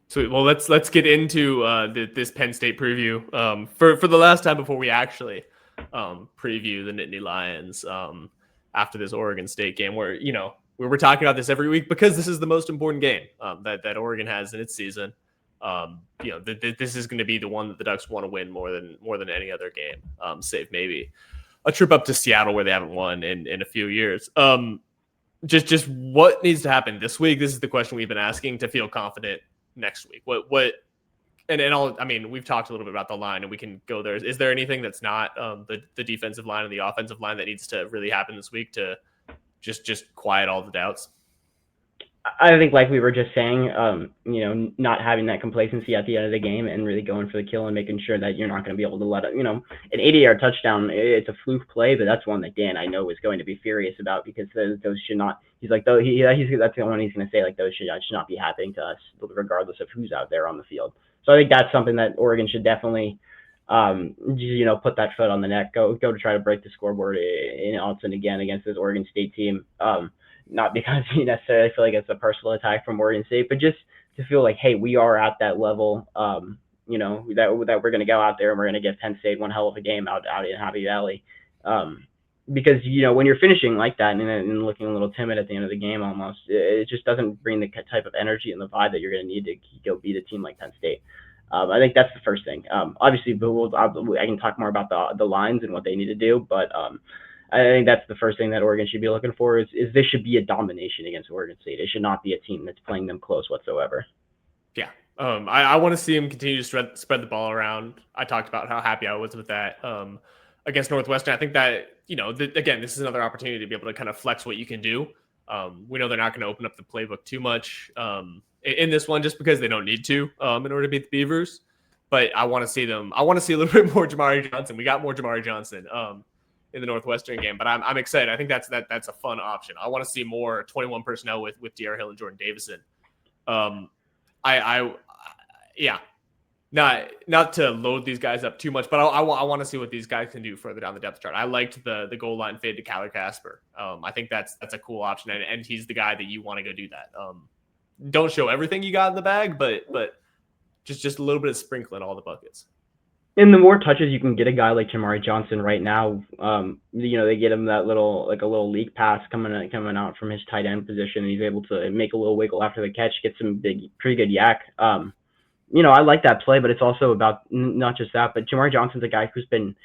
Sweet. Well, let's get into this Penn State preview for the last time before we actually preview the Nittany Lions after this Oregon State game, where we're talking about this every week because this is the most important game that Oregon has in its season. This is going to be the one that the Ducks want to win more than any other game, save maybe a trip up to Seattle where they haven't won in a few years. Just what needs to happen this week? This is the question we've been asking to feel confident next week. We've talked a little bit about the line and we can go there. Is there anything that's not the defensive line and the offensive line that needs to really happen this week to just quiet all the doubts? I think, like we were just saying, not having that complacency at the end of the game and really going for the kill and making sure that you're not going to be able to let it, an 80-yard touchdown, it's a fluke play, but that's one that Dan, I know, is going to be furious about because those should not, he's like, that's the one he's going to say, like, those should not be happening to us, regardless of who's out there on the field. So I think that's something that Oregon should definitely, put that foot on the neck, go to try to break the scoreboard in Austin again against this Oregon State team. Not because you necessarily feel like it's a personal attack from Oregon State, but just to feel like, hey, we are at that level, that we're going to go out there and we're going to give Penn State one hell of a game out in Happy Valley. Because, when you're finishing like that and looking a little timid at the end of the game almost, it just doesn't bring the type of energy and the vibe that you're going to need to go beat a team like Penn State. I think that's the first thing. Obviously, I can talk more about the lines and what they need to do, but I think that's the first thing that Oregon should be looking for is this should be a domination against Oregon State. It should not be a team that's playing them close whatsoever. Yeah. I want to see him continue to spread the ball around. I talked about how happy I was with that against Northwestern. I think that, again, this is another opportunity to be able to kind of flex what you can do. We know they're not going to open up the playbook too much in this one just because they don't need to in order to beat the Beavers. But I want to see a little bit more Jamari Johnson. We got more Jamari Johnson in the Northwestern game, but I'm excited. I think that's a fun option. I want to see more 21 personnel with DR Hill and Jordan Davison. Not to load these guys up too much, but I want to see what these guys can do further down the depth chart. I liked the goal line fade to Kyler Casper. I think that's a cool option, and he's the guy that you want to go do that. Don't show everything you got in the bag, but just a little bit of sprinkle in all the buckets. And the more touches you can get a guy like Jamari Johnson right now, they get him that little leak pass coming out from his tight end position, and he's able to make a little wiggle after the catch, get some pretty good yak. I like that play, but it's also about not just that, but Jamari Johnson's a guy who's been,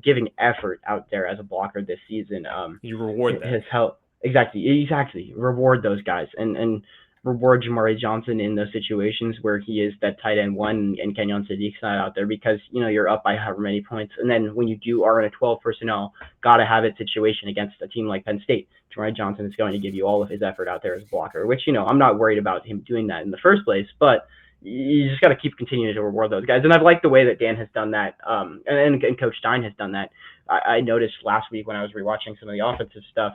giving effort out there as a blocker this season. You reward that. His help. Exactly. Reward those guys and reward Jamari Johnson in those situations where he is that tight end one and Kenyon Sadiq's not out there because, you're up by however many points. And then when you are in a 12 personnel, gotta have it situation against a team like Penn State, Jamari Johnson is going to give you all of his effort out there as a blocker, which, I'm not worried about him doing that in the first place, but you just got to keep continuing to reward those guys. And I've liked the way that Dan has done that. And Coach Stein has done that. I noticed last week when I was rewatching some of the offensive stuff,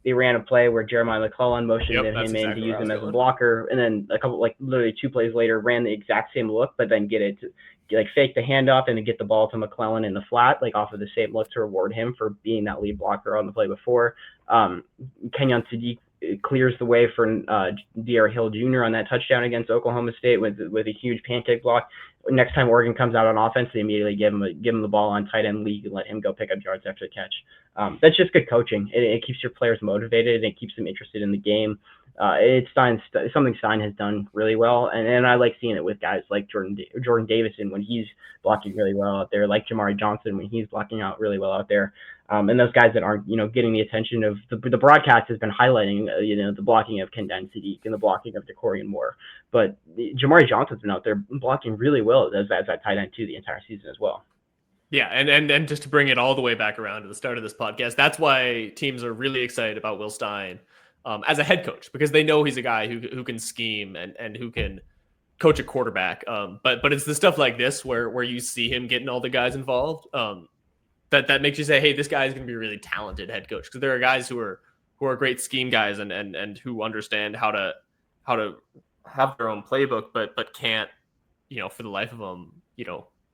they ran a play where Jeremiah McClellan motioned him in to use him as a blocker, and then a couple, literally 2 plays later, ran the exact same look, but then fake the handoff and then get the ball to McClellan in the flat, off of the same look to reward him for being that lead blocker on the play before. Kenyon Sadiq clears the way for DR Hill Jr. on that touchdown against Oklahoma State with a huge pancake block. Next time Oregon comes out on offense, they immediately give him the ball on tight end league and let him go pick up yards after the catch. That's just good coaching. It keeps your players motivated and it keeps them interested in the game. It's something Stein has done really well, and I like seeing it with guys like Jordan Davison when he's blocking really well out there, like Jamari Johnson when he's blocking out really well out there. And those guys that aren't, getting the attention of the broadcast has been highlighting, the blocking of Kenyon Sadiq and the blocking of DeCorian Moore. But Jamari Johnson's been out there blocking really well as that tight end too the entire season as well. Yeah, and just to bring it all the way back around to the start of this podcast, that's why teams are really excited about Will Stein as a head coach, because they know he's a guy who can scheme and who can coach a quarterback. But it's the stuff like this where you see him getting all the guys involved. That makes you say, hey, this guy is going to be a really talented head coach, because there are guys who are great scheme guys and who understand how to have their own playbook, but can't, for the life of them,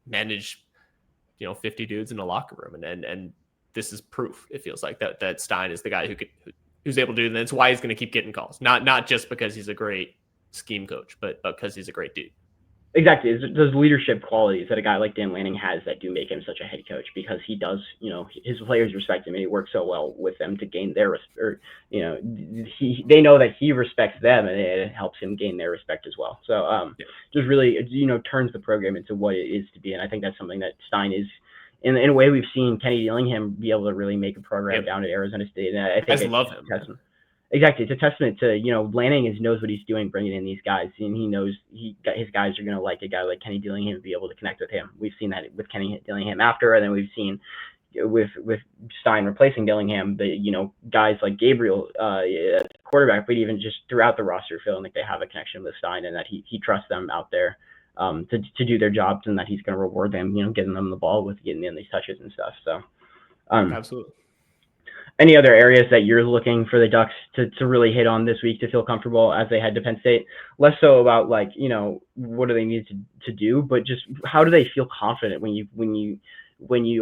manage, 50 dudes in a locker room. And this is proof. It feels like that Stein is the guy who's able to do it. And that's why he's going to keep getting calls. Not just because he's a great scheme coach, but because he's a great dude. Exactly. It's those leadership qualities that a guy like Dan Lanning has that do make him such a head coach, because he does, his players respect him and he works so well with them to gain their respect. Or, they know that he respects them, and it helps him gain their respect as well. So just really, turns the program into what it is to be. And I think that's something that Stein is, in a way, we've seen Kenny Dillingham be able to really make a program down at Arizona State. And I think I love him. Exactly. It's a testament to, Lanning knows what he's doing, bringing in these guys, and he knows his guys are going to like a guy like Kenny Dillingham and be able to connect with him. We've seen that with Kenny Dillingham after, and then we've seen with Stein replacing Dillingham, guys like Gabriel, quarterback, but even just throughout the roster, feeling like they have a connection with Stein and that he trusts them out there to do their jobs, and that he's going to reward them, getting them the ball with getting in these touches and stuff. So, absolutely. Any other areas that you're looking for the Ducks to really hit on this week to feel comfortable as they head to Penn State? Less so about what do they need to do, but just how do they feel confident when you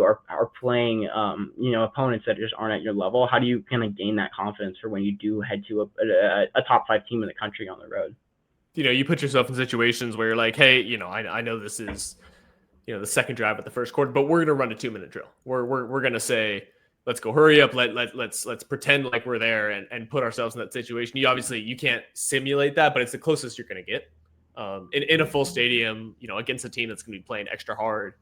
are playing opponents that just aren't at your level? How do you kind of gain that confidence for when you do head to a top 5 team in the country on the road? You put yourself in situations where you're like, hey, I know this is the second drive of the first quarter, but we're gonna run a 2-minute drill. We're gonna say, let's go, hurry up. Let's pretend like we're there and put ourselves in that situation. You can't simulate that, but it's the closest you're going to get in a full stadium, against a team that's going to be playing extra hard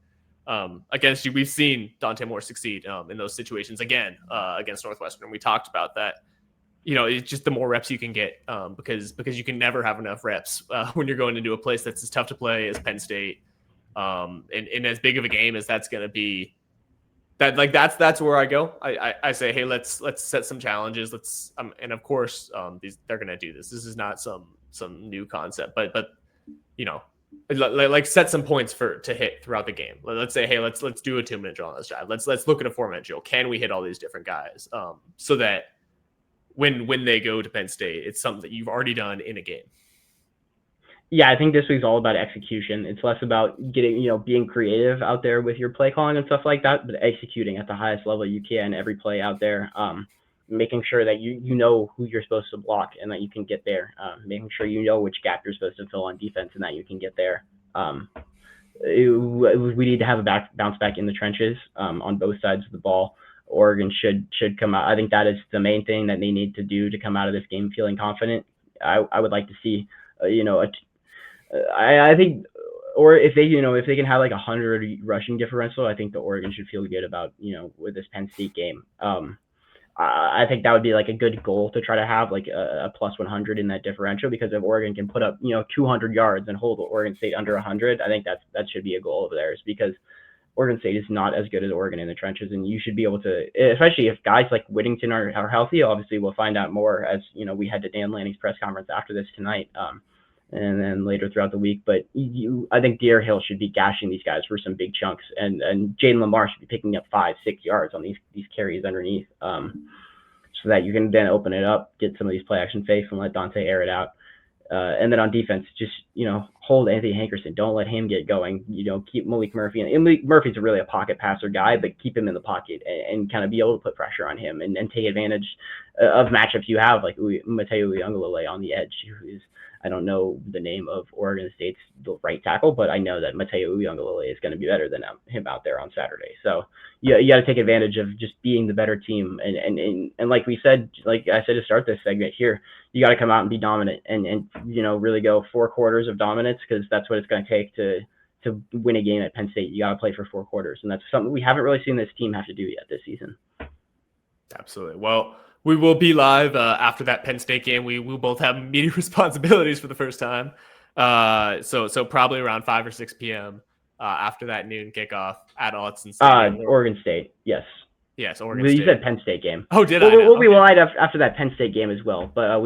against you. We've seen Dante Moore succeed in those situations again against Northwestern. We talked about that. It's just the more reps you can get because you can never have enough reps when you're going into a place that's as tough to play as Penn State and as big of a game as that's going to be. That's where I go. I say, hey, let's set some challenges. And of course, they're gonna do this. This is not some new concept, but set some points to hit throughout the game. Let's say, hey, let's do a 2-minute drill on this drive. Let's look at a 4-minute drill. Can we hit all these different guys? So that when they go to Penn State, it's something that you've already done in a game. Yeah, I think this week's all about execution. It's less about getting, being creative out there with your play calling and stuff like that, but executing at the highest level you can every play out there, making sure that you know who you're supposed to block and that you can get there, making sure you know which gap you're supposed to fill on defense and that you can get there. We need to have a bounce back in the trenches on both sides of the ball. Oregon should come out. I think that is the main thing that they need to do to come out of this game feeling confident. I would like to see, I think, or if they can have like 100 rushing differential, I think the Oregon should feel good about, with this Penn State game. I think that would be like a good goal to try to have like a plus 100 in that differential, because if Oregon can put up, 200 yards and hold Oregon State under 100, I think that should be a goal of theirs, because Oregon State is not as good as Oregon in the trenches, and you should be able to, especially if guys like Whittington are healthy. Obviously, we'll find out more as we head to Dan Lanning's press conference after this tonight. And then later throughout the week. But I think De'Aaron Hill should be gashing these guys for some big chunks, and Jaden Lamar should be picking up 5-6 yards on these carries underneath, so that you can then open it up, get some of these play action fakes, and let Dante air it out. And then on defense, just hold Anthony Hankerson. Don't let him get going. Keep Malik Murphy. And Malik Murphy's really a pocket passer guy, but keep him in the pocket and kind of be able to put pressure on him and take advantage of matchups you have, like Mateo Uiagalelei on the edge, who is, I don't know the name of Oregon State's right tackle, but I know that Mateo Uiagalelei is going to be better than him out there on Saturday. So you got to take advantage of just being the better team. And like we said, like I said to start this segment here, you got to come out and be dominant and really go 4 quarters of dominance, because that's what it's going to take to win a game at Penn State. You got to play for 4 quarters, and that's something we haven't really seen this team have to do yet this season. Absolutely. Well, we will be live after that Penn State game. We will both have media responsibilities for the first time. So probably around 5 or 6 p.m. After that noon kickoff at Autzen Stadium. Oregon State, yes. Yes, Oregon State. You said Penn State game. Oh, did I? We'll be live after that Penn State game as well. But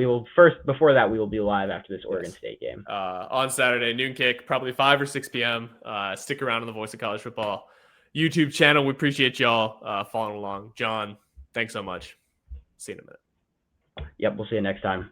before that, we will be live after this Oregon State game. On Saturday, noon kick, probably 5 or 6 p.m. Stick around on the Voice of College Football YouTube channel. We appreciate y'all following along. John, thanks so much. See you in a minute. Yep, we'll see you next time.